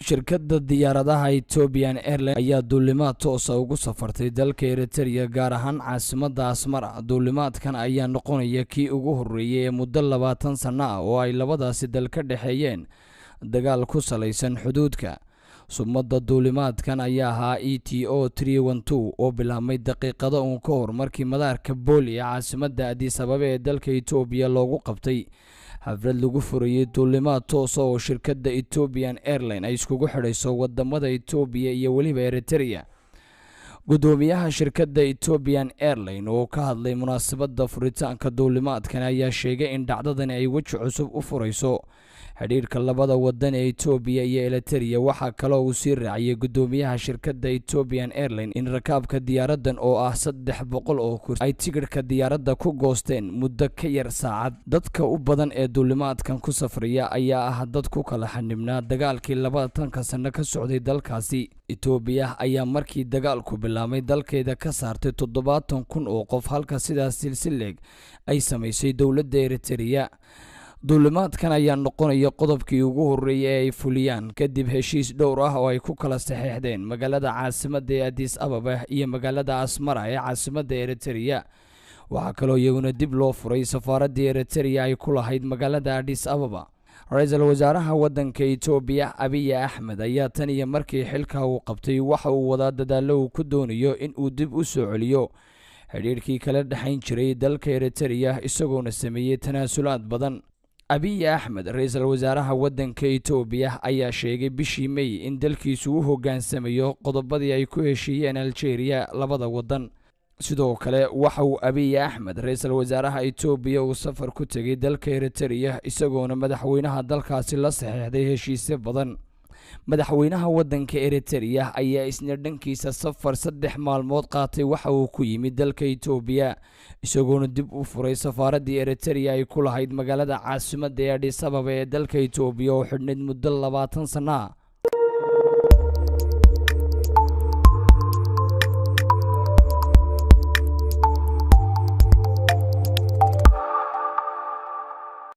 shirkadda diyaaradaha Ethiopian Airlines ayaa duulimaad toos ah ugu safartay dalka Eritrea gaar ahaan caasimadda Asmara. Duulimaadkan ayaa noqonaya kii ugu horreeyay ee muddo 20 sano ah oo ay labadaasi dal ka dhaxeeyeen dagaal ku salaysan xuduudka. Sumadda duulimaadkan ayaa ahaa ETO 312 oo bilaabmay daqiiqado uun ka hor markii madaarka Booli ee caasimadda Addis Ababa ee dalka Itoobiya loogu qabtay xaflad lagu furayay duulimaad toos ah oo shirkadda Ethiopian Airlines ay iskugu xidhayso wadamada Itoobiya iyo weliba Eritrea. Gudoomiyaha shirkadda Ethiopian Airlines oo ka hadlay munaasabadda furitaanka duulimaadkan ayaa sheegay in dhacdadani ay waji cusub u furayso xiriirka labada wadan ee Itoobiya iyo Eritrea. Waxa kale oo uu sii raaciyay gudoomiyaha shirkadda Ethiopian Airlines in rakaabka diyaaradan oo ah 300 oo kursi ay tigidhka diyaaradda ku goosteen muddo ka yar saacad. Dadka u badan ee duulimaadkan ku safraya ayaa ah dad ku kala xanibnaa dagaalkii 20 sano ka socday dalkaasi. Itoobiya ayaa markii dagaalku bilaabmay dalkeeda ka saartay 70,000 oo qof, halka sidaas silsileeg ay samaysay dowladda Eritrea. duulimaadkan ayaa noqonaya qodobkii ugu horreeyay ee ay fuliyaan kadib heshiis dhowr ah oo ay ku kala saxeexdeen magaalada caasimadda ee Addis Ababa iyo magaalada Asmara ee caasimadda Eritrea. waxaa kaloo iyaguna dib loo furay safaaraddii Eritrea ay ku lahayd magaalada Addis Ababa. Ra'iisul Wasaaraha waddanka Itoobiya Abiy Ahmed ayaa tan iyo markii xilka uu qabtay waxa uu wadaa dadaalo uu ku doonayo in uu dib u soo celiyo xiriirkii kala dhaxayn jiray dalka Eritrea isagoona sameeyay tanaasulaad badan. Abiy Ahmed, ra'iisul wasaaraha waddanka Itoobiya, ayaa sheegay bishii May in dalkiisu uu hoggaansamayo qodobadii ay ku heshiiyeen Algeria labada wadan. sidoo kale waxa uu Abiy Ahmed, ra'iisul wasaaraha Itoobiya, uu safar ku tagay dalka Eritrea isagoona madaxweynaha dalkaasi la saxeexday heshiisyo badan. madaxweynaha waddanka Eritrea ayaa isna dhankiisa safar 3 maalmood qaatay waxa uu ku yimid dalka Itoobiya isagoona dib u furay safaaraddii Eritrea ay ku lahayd magaalada caasimadda ee Addis Ababa ee dalka Itoobiya oo xidhnayd muddo 20 sano ah.